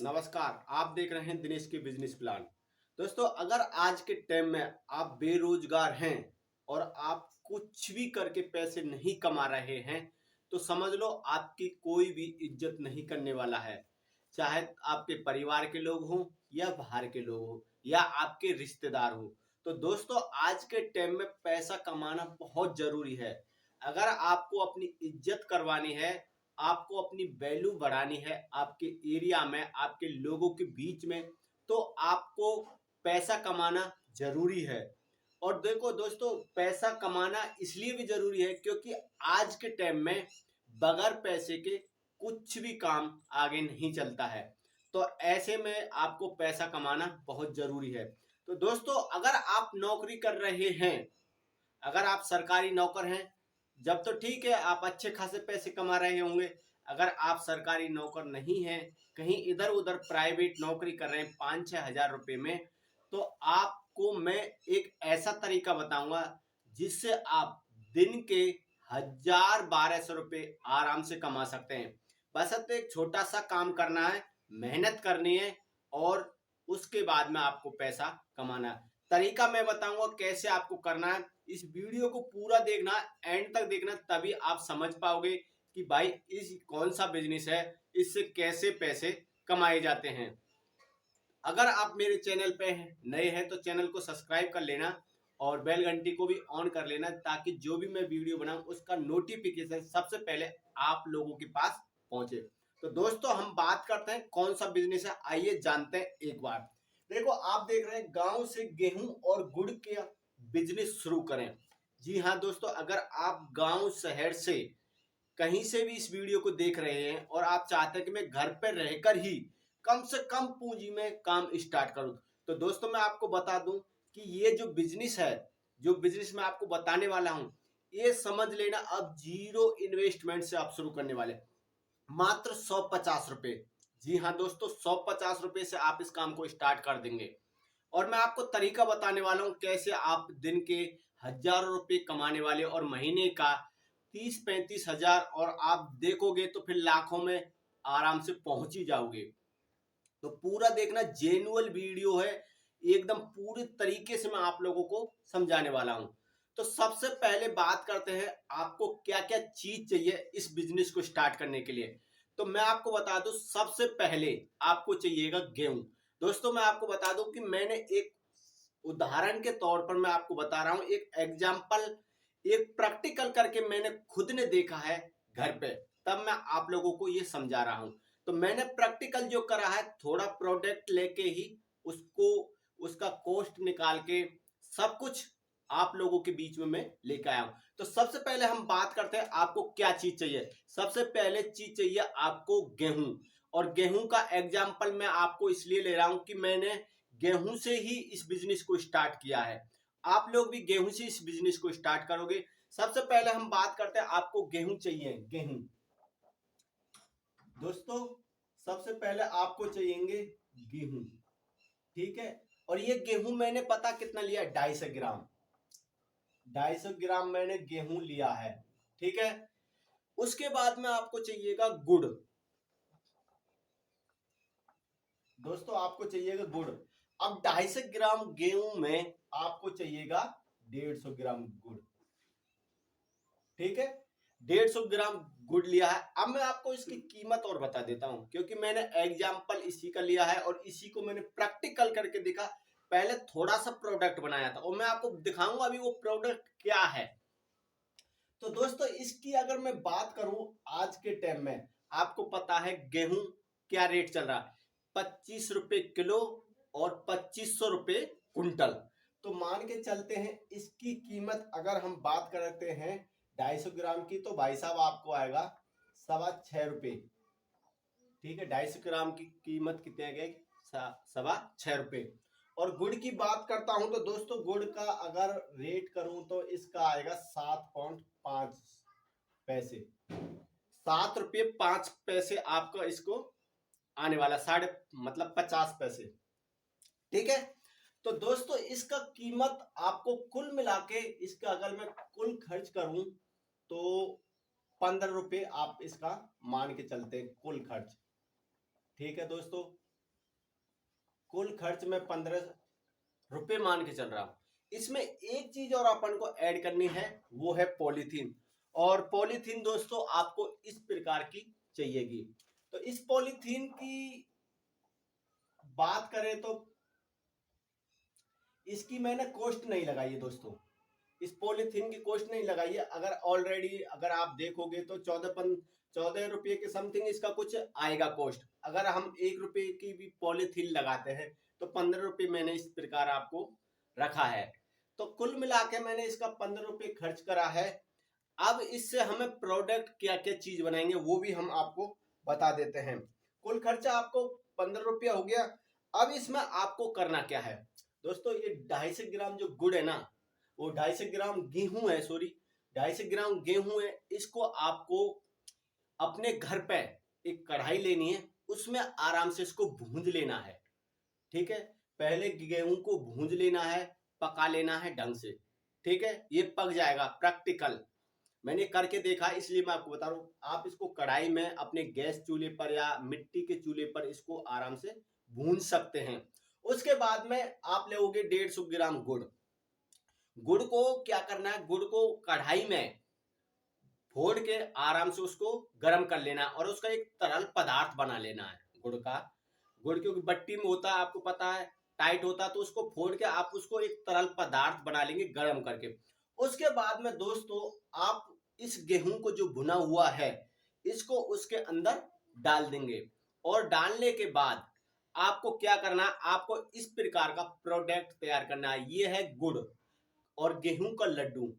नमस्कार। आप देख रहे हैं दिनेश के बिजनेस प्लान। दोस्तों, अगर आज के टाइम में आप बेरोजगार हैं और आप कुछ भी करके पैसे नहीं कमा रहे हैं, तो समझ लो आपकी कोई भी इज्जत नहीं करने वाला है। चाहे आपके परिवार के लोग हों या बाहर के लोग हों या आपके रिश्तेदार हों। तो दोस्तों, आज के टाइम में पैसा कमाना बहुत जरूरी है। अगर आपको अपनी इज्जत करवानी है, आपको अपनी वैल्यू बढ़ानी है आपके एरिया में, आपके लोगों के बीच में, तो आपको पैसा कमाना जरूरी है। और देखो दोस्तों, पैसा कमाना इसलिए भी जरूरी है क्योंकि आज के टाइम में बगैर पैसे के कुछ भी काम आगे नहीं चलता है। तो ऐसे में आपको पैसा कमाना बहुत जरूरी है। तो दोस्तों, अगर आप नौकरी कर रहे हैं, अगर आप सरकारी नौकर हैं, जब तो ठीक है, आप अच्छे खासे पैसे कमा रहे होंगे। अगर आप सरकारी नौकर नहीं हैं, कहीं इधर उधर प्राइवेट नौकरी कर रहे हैं 5-6 हज़ार रुपए में, तो आपको मैं एक ऐसा तरीका बताऊंगा जिससे आप दिन के 1,000-1,200 रुपए आराम से कमा सकते हैं। बस अब तो एक छोटा सा काम करना है, मेहनत करनी है और उसके बाद में आपको पैसा कमाना है। तरीका मैं बताऊंगा कैसे आपको करना है। इस वीडियो को पूरा देखना, एंड तक देखना, तभी आप समझ पाओगे कि भाई इस कौन सा बिजनेस है, इससे कैसे पैसे कमाए जाते हैं। अगर आप मेरे चैनल पे नए हैं तो चैनल को सब्सक्राइब कर लेना और बेल घंटी को भी ऑन कर लेना, ताकि जो भी मैं वीडियो बनाऊं उसका नोटिफिकेशन सबसे पहले आप लोगों के पास पहुंचे। तो दोस्तों, हम बात करते हैं कौन सा बिजनेस है, आइए जानते हैं एक बार। देखो, आप देख रहे हैं गांव से गेहूं और गुड़ के बिजनेस शुरू करें। जी हाँ दोस्तों, अगर आप गांव शहर से कहीं से भी इस वीडियो को देख रहे हैं और आप चाहते हैं कि मैं घर पर रहकर ही कम से कम पूंजी में काम स्टार्ट करूं, तो दोस्तों मैं आपको बता दूं कि ये जो बिजनेस है, जो बिजनेस मैं आपको बताने वाला हूं, ये समझ लेना अब जीरो इन्वेस्टमेंट से आप शुरू करने वाले, मात्र 150 रुपए। जी हाँ दोस्तों, 150 रुपए से आप इस काम को स्टार्ट कर देंगे। और मैं आपको तरीका बताने वाला हूँ कैसे आप दिन के हजारों रुपए कमाने वाले और महीने का 30-35 हजार, और आप देखोगे तो फिर लाखों में आराम से पहुंच ही जाओगे। तो पूरा देखना, जेन्युइन वीडियो है, एकदम पूरे तरीके से मैं आप लोगों को समझाने वाला हूं। तो सबसे पहले बात करते हैं आपको क्या क्या चीज चाहिए इस बिजनेस को स्टार्ट करने के लिए। तो मैं आपको बता दूं, सबसे पहले आपको चाहिएगा गेहूं। दोस्तों, मैं आपको बता दूं कि मैंने एक उदाहरण के तौर पर मैं आपको बता रहा हूं, एक एग्जाम्पल, एक प्रैक्टिकल करके मैंने खुद ने देखा है घर पे, तब मैं आप लोगों को ये समझा रहा हूं। तो मैंने प्रैक्टिकल जो करा है, थोड़ा प्रोडक्ट लेके ही उसको, उसका कॉस्ट निकाल के सब कुछ आप लोगों के बीच में मैं लेके आया हूं। तो सबसे पहले हम बात करते हैं आपको क्या चीज चाहिए। सबसे पहले चीज चाहिए आपको गेहूं। और गेहूं का एग्जाम्पल मैं आपको इसलिए ले रहा हूं कि मैंने गेहूं से ही इस बिजनेस को स्टार्ट किया है। आप लोग भी गेहूं से इस बिजनेस को स्टार्ट करोगे। सबसे पहले हम बात करते हैं, आपको गेहूं चाहिए। गेहूं दोस्तों, सबसे पहले आपको चाहिएंगे गेहूं, ठीक है। और ये गेहूं मैंने पता कितना लिया, 250 ग्राम। 250 ग्राम मैंने गेहूं लिया है, ठीक है। उसके बाद में आपको चाहिएगा गुड़। दोस्तों, आपको चाहिएगा गुड़। अब 250 ग्राम गेहूं में आपको चाहिएगा 150 ग्राम गुड़, ठीक है। 150 ग्राम गुड़ लिया है। अब मैं आपको इसकी कीमत और बता देता हूं, क्योंकि मैंने एग्जाम्पल इसी का लिया है और इसी को मैंने प्रैक्टिकल करके देखा। पहले थोड़ा सा प्रोडक्ट बनाया था और मैं आपको दिखाऊंगा अभी वो प्रोडक्ट क्या है। तो दोस्तों, इसकी अगर मैं बात करूं, आज के टाइम में आपको पता है गेहूं क्या रेट चल रहा है, 25 रुपए किलो और 2500 रुपए कुंटल। तो मान के चलते हैं इसकी कीमत, अगर हम बात करते हैं 250 ग्राम की, तो भाई साहब आपको आएगा 6.25 रुपए, ठीक है। 250 ग्राम की कीमत कितने गए, 6.25 रुपए। और गुड़ की बात करता हूं तो दोस्तों, गुड़ का अगर रेट करूं तो इसका आएगा 7.5 पैसे, 7 रुपये 5 पैसे आपका इसको आने वाला, साढ़े मतलब 50 पैसे, ठीक है। तो दोस्तों, इसका कीमत आपको कुल मिला के, इसका अगर मैं कुल खर्च करूं तो 15 रुपए आप इसका मान के चलते हैं कुल खर्च, ठीक है दोस्तों। कुल खर्च में 15 रुपए मान के चल रहा हूं। इसमें एक चीज और अपन को ऐड करनी है, वो है पॉलीथीन। और पॉलीथीन दोस्तों आपको इस प्रकार की चाहिएगी। तो इस पॉलीथीन की बात करें तो इसकी मैंने कॉस्ट नहीं लगाई है दोस्तों, इस पॉलीथीन की कॉस्ट नहीं लगाई है। अगर ऑलरेडी अगर आप देखोगे तो 14 रुपये के समथिंग इसका कुछ आएगा कॉस्ट। अगर हम 1 रुपये की भी पॉलीथीन लगाते हैं तो 15 रुपये मैंने इस प्रकार आपको रखा है। तो कुल मिला के मैंने इसका 15 रुपये खर्च करा है। अब इससे हमें प्रोडक्ट क्या क्या चीज बनाएंगे वो भी हम आपको बता देते हैं। कुल खर्चा आपको 15 रुपया हो गया। अब इसमें आपको करना क्या है दोस्तों, ये 250 ग्राम जो गुड़ है ना, वो 250 ग्राम गेहूं है, सॉरी 250 ग्राम गेहूं है। इसको आपको अपने घर पे एक कढ़ाई लेनी है, उसमें आराम से इसको भूंज लेना है। ठीक है, पहले गेहूं को भूंज लेना है, पका लेना है ढंग से। ठीक है, ये पक जाएगा, प्रैक्टिकल मैंने करके देखा इसलिए मैं आपको बता रहा हूँ। आप इसको कढ़ाई में अपने गैस चूल्हे पर या मिट्टी के चूल्हे पर इसको आराम से भूंज सकते हैं। उसके बाद में आप लोगे 150 ग्राम गुड़। गुड़ को क्या करना है, गुड़ को कढ़ाई में फोड़ के आराम से उसको गर्म कर लेना और उसका एक तरल पदार्थ बना लेना है गुड़ का। गुड़ क्योंकि बट्टी में होता है, आपको पता है टाइट होता है, तो उसको फोड़ के आप उसको एक तरल पदार्थ बना लेंगे गर्म करके। उसके बाद में दोस्तों आप इस गेहूं को जो भुना हुआ है इसको उसके अंदर डाल देंगे। और डालने के बाद आपको क्या करना है, आपको इस प्रकार का प्रोडक्ट तैयार करना है। ये है गुड़ और गेहूं का लड्डू।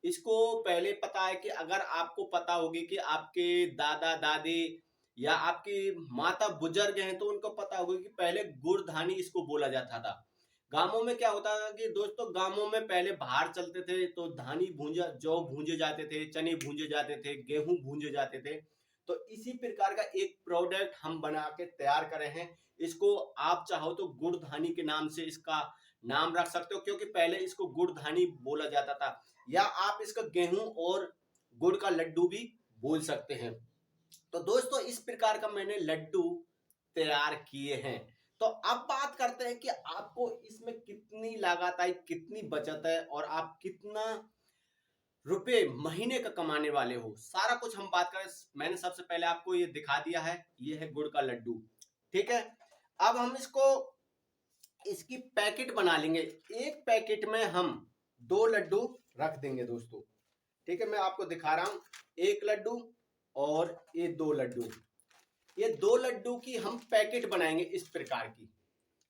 इसको पहले पता है कि अगर आपको पता होगी कि आपके दादा दादी या आपकी माता बुजुर्ग हैं तो उनको पता होगा कि पहले गुड़धानी इसको बोला जाता था। गांवों में क्या होता था कि दोस्तों, गांवों में पहले बाहर चलते थे तो धानी भूंजा जौ भूंजे जाते थे, चने भूंजे जाते थे, गेहूं भूंजे जाते थे। तो इसी प्रकार का एक प्रोडक्ट हम बना के तैयार करे हैं। इसको आप चाहो तो गुड़धानी के नाम से इसका नाम रख सकते हो, क्योंकि पहले इसको गुड़धानी बोला जाता था। या आप इसका गेहूं और गुड़ का लड्डू भी बोल सकते हैं। तो दोस्तों इस प्रकार का मैंने लड्डू तैयार किए हैं। तो अब बात करते हैं कि आपको इसमें कितनी लागत आई, कितनी बचत है और आप कितना रुपए महीने का कमाने वाले हो, सारा कुछ हम बात करें। मैंने सबसे पहले आपको ये दिखा दिया है, ये है गुड़ का लड्डू। ठीक है, अब हम इसको इसकी पैकेट बना लेंगे। एक पैकेट में हम 2 लड्डू रख देंगे दोस्तों। ठीक है, मैं आपको दिखा रहा हूं, एक लड्डू और ये 2 लड्डू। ये 2 लड्डू की हम पैकेट बनाएंगे इस प्रकार की,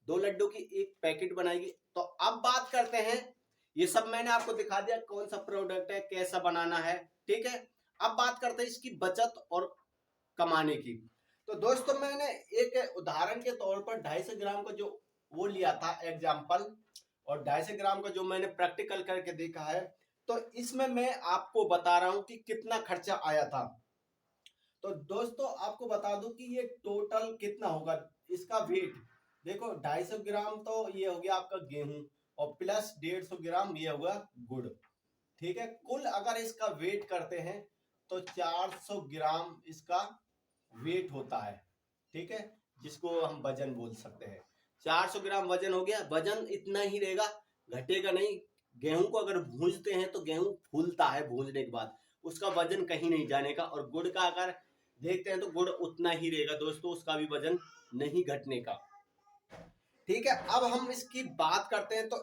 2 लड्डू की एक पैकेट बनाएगी। तो अब बात करते हैं, ये सब मैंने आपको दिखा दिया कौन सा प्रोडक्ट है, कैसा बनाना है। ठीक है, अब बात करते हैं इसकी बचत और कमाने की। तो दोस्तों मैंने एक उदाहरण के तौर पर 250 ग्राम का जो वो लिया था एग्जाम्पल, और 250 ग्राम का जो मैंने प्रैक्टिकल करके देखा है, तो इसमें मैं आपको बता रहा हूं कि कितना खर्चा आया था। तो दोस्तों आपको बता दूं कि ये टोटल कितना होगा, इसका वेट देखो, 250 ग्राम तो ये हो गया आपका गेहूं और प्लस 150 ग्राम ये होगा गुड़। ठीक है, कुल अगर इसका वेट करते हैं तो 400 ग्राम इसका वेट होता है। ठीक है, जिसको हम वजन बोल सकते हैं। 400 ग्राम वजन हो गया, वजन इतना ही रहेगा, घटेगा नहीं। गेहूं को अगर भूंजते हैं तो गेहूं फूलता है भूंजने के बाद, उसका वजन कहीं नहीं जाने का। और गुड़ का अगर देखते हैं तो गुड़ उतना ही रहेगा दोस्तों, उसका भी वजन नहीं घटने का। ठीक है, अब हम इसकी बात करते हैं। तो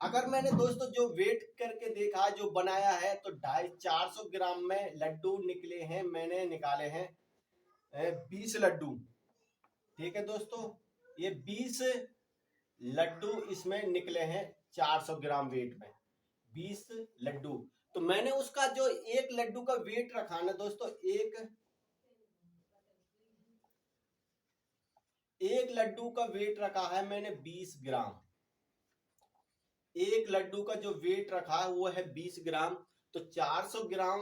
अगर मैंने दोस्तों जो वेट करके देखा, जो बनाया है, तो 450 ग्राम में लड्डू निकले हैं, मैंने निकाले हैं 20 लड्डू। ठीक है दोस्तों, ये 20 लड्डू इसमें निकले हैं 400 ग्राम वेट में, 20 लड्डू। तो मैंने उसका जो एक लड्डू का वेट रखा ना दोस्तों, एक लड्डू का वेट रखा है मैंने 20 ग्राम। एक लड्डू का जो वेट रखा है वो है 20 ग्राम। तो 400 ग्राम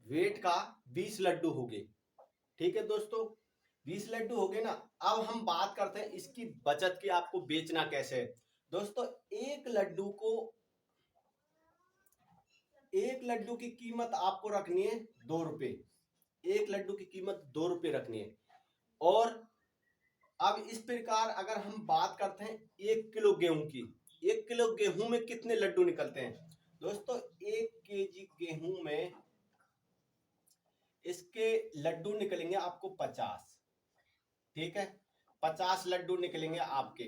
वेट का 20 लड्डू हो गए। ठीक है दोस्तों, 20 लड्डू हो गए ना। अब हम बात करते हैं इसकी बचत की, आपको बेचना कैसे है। दोस्तों एक लड्डू की कीमत आपको रखनी है 2 रुपए। एक लड्डू की कीमत 2 रुपए रखनी है। और अब इस प्रकार अगर हम बात करते हैं 1 किलो गेहूं की, 1 किलो गेहूं में कितने लड्डू निकलते हैं दोस्तों? 1 केजी गेहूं में इसके लड्डू निकलेंगे आपको 50। ठीक है, 50 लड्डू निकलेंगे आपके,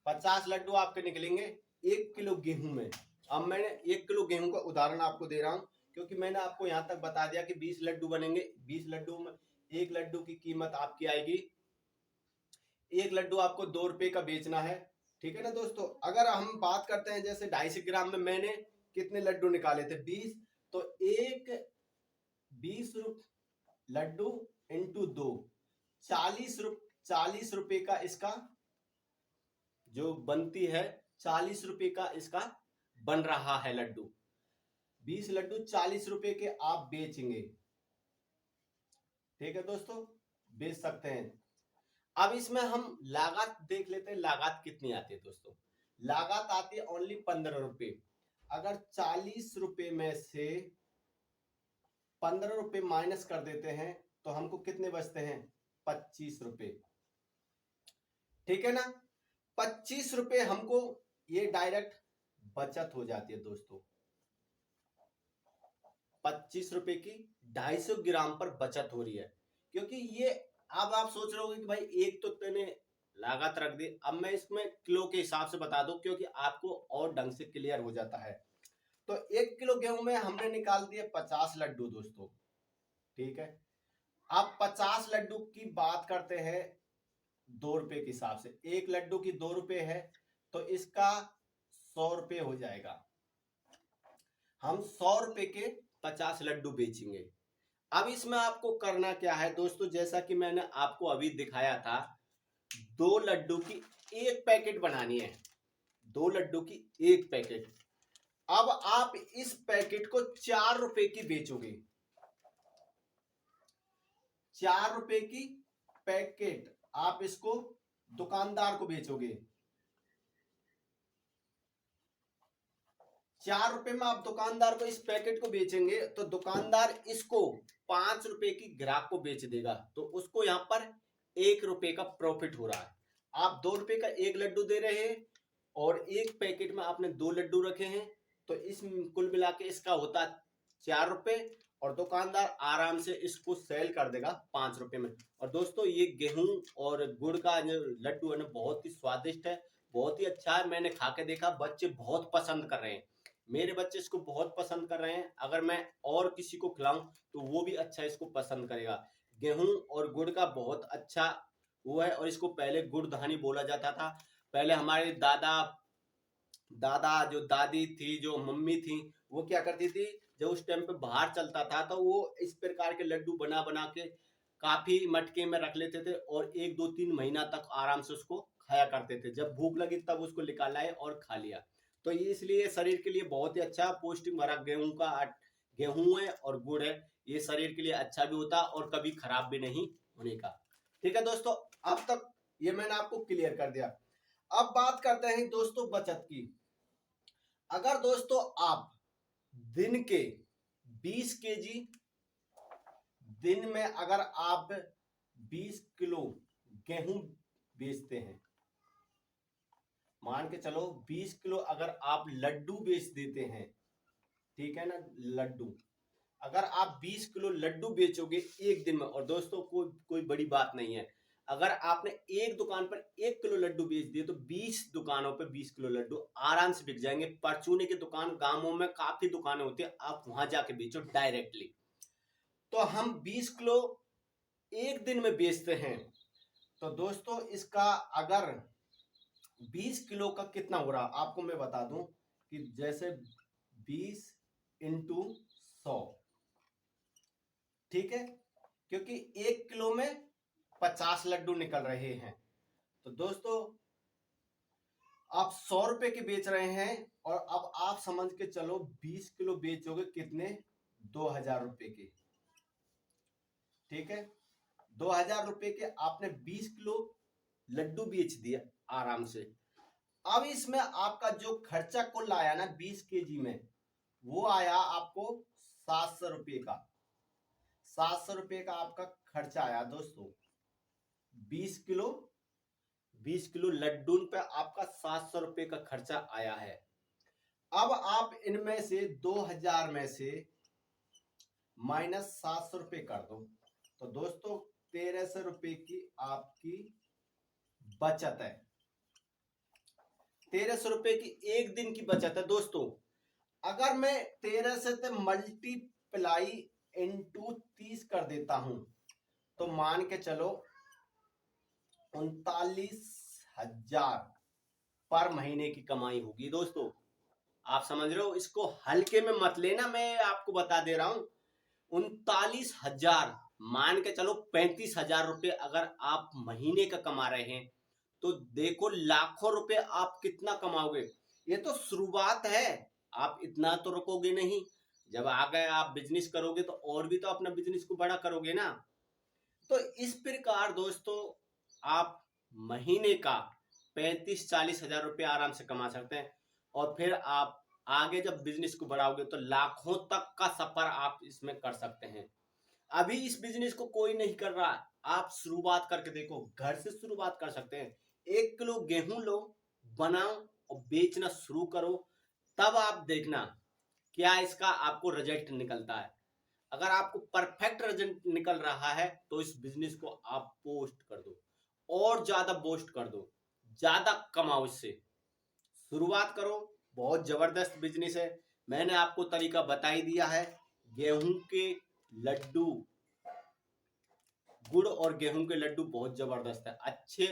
50 लड्डू आपके निकलेंगे 1 किलो गेहूं में। अब मैंने 1 किलो गेहूं का उदाहरण आपको दे रहा हूं, क्योंकि मैंने आपको यहां तक बता दिया कि 20 लड्डू बनेंगे। 20 लड्डू में एक लड्डू की कीमत आपकी आएगी, एक लड्डू आपको 2 रुपए का बेचना है। ठीक है ना दोस्तों? अगर हम बात करते हैं जैसे 250 ग्राम में मैंने कितने लड्डू निकाले थे? 20। तो एक 20 लड्डू इंटू 2, 40 रुपए का इसका जो बनती है, 40 रुपए का इसका बन रहा है लड्डू। 20 लड्डू 40 रुपए के आप बेचेंगे। ठीक है दोस्तों, बेच सकते हैं। अब इसमें हम लागत देख लेते हैं, लागत कितनी आती है दोस्तों? लागत आती है ओनली 15 रुपए। अगर 40 रुपए में से 15 रुपए माइनस कर देते हैं तो हमको कितने बचते हैं? 25 रुपए। ठीक है ना? 25 रुपए हमको ये डायरेक्ट बचत हो जाती है दोस्तों। 25 रुपए की 250 ग्राम पर बचत हो रही है, क्योंकि ये अब आप सोच रहे होगे कि भाई एक तो तेने लागत रख दी, अब मैं इसमें किलो के हिसाब से बता दूं क्योंकि आपको और ढंग से क्लियर हो जाता है। तो 1 किलो गेहूं में हमने निकाल दिए 50 लड्डू दोस्तों। ठीक है, अब 50 लड्डू की बात करते हैं 2 रुपए के हिसाब से। एक लड्डू की 2 रुपए है तो इसका 100 रुपए हो जाएगा। हम 100 रुपए के 50 लड्डू बेचेंगे। अब इसमें आपको करना क्या है दोस्तों? जैसा कि मैंने आपको अभी दिखाया था, 2 लड्डू की एक पैकेट बनानी है, 2 लड्डू की एक पैकेट। अब आप इस पैकेट को 4 रुपए की बेचोगे। 4 रुपए की पैकेट आप इसको दुकानदार को बेचोगे। 4 रुपए में आप दुकानदार को इस पैकेट को बेचेंगे तो दुकानदार इसको 5 रुपए की ग्राहक को बेच देगा, तो उसको यहां पर 1 रुपए का प्रॉफिट हो रहा है। आप 2 रुपए का एक लड्डू दे रहे हैं और एक पैकेट में आपने 2 लड्डू रखे हैं, तो इस कुल मिला के इसका होता 4 रुपए और दुकानदार आराम से इसको सेल कर देगा 5 रुपए में। और दोस्तों ये गेहूं और गुड़ का जो लड्डू है ना, बहुत ही स्वादिष्ट है, बहुत ही अच्छा है। मैंने खा के देखा, बच्चे बहुत पसंद कर रहे हैं, मेरे बच्चे इसको बहुत पसंद कर रहे हैं। अगर मैं और किसी को खिलाऊं तो वो भी अच्छा इसको पसंद करेगा। गेहूं और गुड़ का बहुत अच्छा वो है, और इसको पहले गुड़धानी बोला जाता था। पहले हमारे दादा दादा जो दादी थी, जो मम्मी थी, वो क्या करती थी, जब उस टाइम पे बाहर चलता था तो वो इस प्रकार के लड्डू बना बना के काफी मटके में रख लेते थे और 1 2 3 महीना तक आराम से उसको खाया करते थे। जब भूख लगी तब उसको निकाला है और खा लिया। तो ये इसलिए शरीर के लिए बहुत ही अच्छा पौष्टिक भरा गेहूं है और गुड़ है, ये शरीर के लिए अच्छा भी होता और कभी खराब भी नहीं होने का। ठीक है दोस्तों, अब तक ये मैंने आपको क्लियर कर दिया। अब बात करते हैं दोस्तों बचत की। अगर दोस्तों आप दिन के 20 केजी, दिन में अगर आप 20 किलो गेहूं बेचते हैं, मान के चलो 20 किलो अगर आप लड्डू बेच देते हैं, ठीक है ना, लड्डू अगर आप 20 किलो लड्डू बेचोगे एक दिन में, और दोस्तों कोई बड़ी बात नहीं है, अगर आपने एक दुकान पर 1 किलो लड्डू बेच दिए तो 20 दुकानों पर 20 किलो लड्डू आराम से बिक जाएंगे। परचूने की दुकान, गांवों में काफी दुकानें होती है, आप वहां जाके बेचो डायरेक्टली। तो हम 20 किलो एक दिन में बेचते हैं, तो दोस्तों इसका अगर 20 किलो का कितना हो रहा आपको मैं बता दूं कि जैसे 20 इंटू 100, ठीक है, क्योंकि 1 किलो में 50 लड्डू निकल रहे हैं। तो दोस्तों आप 100 रुपए के बेच रहे हैं, और अब आप समझ के चलो 20 किलो बेचोगे कितने? 2000 रुपए के। ठीक है, 2000 रुपए के आपने 20 किलो लड्डू बेच दिया आराम से। अब इसमें आपका जो खर्चा कुल आया ना 20 केजी में, वो आया आपको 700 रुपए का। 700 रुपए का आपका खर्चा आया दोस्तों। 20 किलो लड्डू पे आपका 700 रुपए का खर्चा आया है। अब आप इनमें से 2000 में से माइनस 700 रुपए कर दो, तो दोस्तों 1300 रुपए की आपकी बचत है। 1300 रुपए की एक दिन की बचत है दोस्तों। अगर मैं 1300 से मल्टीप्लाई इंटू 30 कर देता हूं तो मान के चलो 39,000 पर महीने की कमाई होगी दोस्तों। आप समझ रहे हो, इसको हल्के में मत लेना, मैं आपको बता दे रहा हूं। 39,000 मान के चलो 35,000 रुपए अगर आप महीने का कमा रहे हैं तो देखो लाखों रुपए आप कितना कमाओगे। ये तो शुरुआत है, आप इतना तो रुकोगे नहीं। जब आगे आप बिजनेस करोगे तो और भी तो अपना बिजनेस को बड़ा करोगे ना। तो इस प्रकार दोस्तों आप महीने का 35-40 हजार रुपये आराम से कमा सकते हैं। और फिर आप आगे जब बिजनेस को बढ़ाओगे तो लाखों तक का सफर आप इसमें कर सकते हैं। अभी इस बिजनेस को कोई नहीं कर रहा, आप शुरुआत करके देखो, घर से शुरुआत कर सकते हैं। 1 किलो गेहूं लो, बनाओ और बेचना शुरू करो, तब आप देखना क्या इसका आपको रिजल्ट निकलता है। अगर आपको परफेक्ट रिजल्ट निकल रहा है तो इस बिजनेस को आप पोस्ट कर दो और ज्यादा पोस्ट कर दो, ज्यादा कमाओ इससे। शुरुआत करो, बहुत जबरदस्त बिजनेस है। मैंने आपको तरीका बता ही दिया है। गेहूं के लड्डू, गुड़ और गेहूं के लड्डू बहुत जबरदस्त है, अच्छे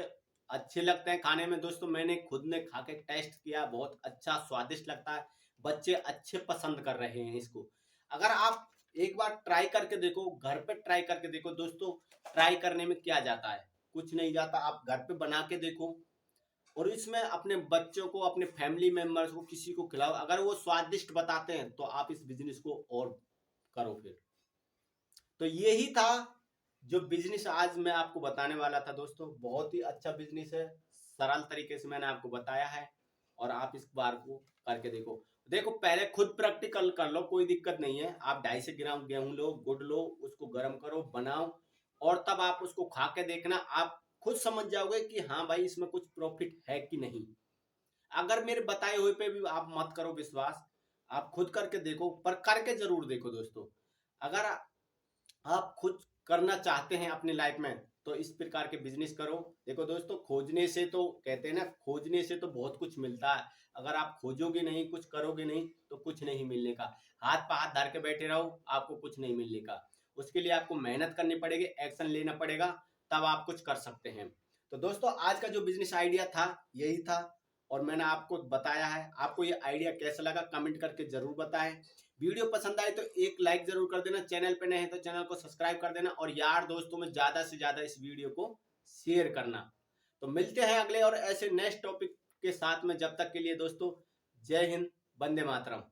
अच्छे लगते हैं खाने में दोस्तों। मैंने खुद ने खा के टेस्ट किया, बहुत अच्छा स्वादिष्ट लगता है। बच्चे अच्छे पसंद कर रहे हैं इसको। अगर आप एक बार ट्राई करके देखो, घर पे ट्राई करके देखो दोस्तों। ट्राई करने में क्या जाता है, कुछ नहीं जाता। आप घर पे बना के देखो और इसमें अपने बच्चों को, अपने फैमिली मेंबर्स को, किसी को खिलाओ। अगर वो स्वादिष्ट बताते हैं तो आप इस बिजनेस को और करो फिर। तो यही था जो बिजनेस आज मैं आपको बताने वाला था दोस्तों। बहुत ही अच्छा बिजनेस है, सरल तरीके से मैंने आपको बताया है और आप इस बार को करके देखो। देखो पहले खुद प्रैक्टिकल कर लो, कोई दिक्कत नहीं है। आप 250 ग्राम गेहूं लो, गुड़ लो, उसको गर्म करो, बनाओ और तब आप उसको खा के देखना। आप खुद समझ जाओगे कि हाँ भाई इसमें कुछ प्रॉफिट है कि नहीं। अगर मेरे बताए हुए पे भी आप मत करो विश्वास, आप खुद करके देखो, पर करके जरूर देखो दोस्तों। अगर आप खुद करना चाहते हैं अपनी लाइफ में तो इस प्रकार के बिजनेस करो। देखो दोस्तों, खोजने से तो कहते हैं ना, खोजने से तो बहुत कुछ मिलता है। अगर आप खोजोगे नहीं, कुछ करोगे नहीं तो कुछ नहीं मिलने का। हाथ पे हाथ धर के बैठे रहो, आपको कुछ नहीं मिलने का। उसके लिए आपको मेहनत करनी पड़ेगी, एक्शन लेना पड़ेगा, तब आप कुछ कर सकते हैं। तो दोस्तों आज का जो बिजनेस आइडिया था यही था और मैंने आपको बताया है। आपको ये आइडिया कैसा लगा कमेंट करके जरूर बताएं। वीडियो पसंद आए तो एक लाइक जरूर कर देना, चैनल पे नए हैं तो चैनल को सब्सक्राइब कर देना और यार दोस्तों में ज्यादा से ज्यादा इस वीडियो को शेयर करना। तो मिलते हैं अगले और ऐसे नेक्स्ट टॉपिक के साथ में। जब तक के लिए दोस्तों, जय हिंद, वंदे मातरम।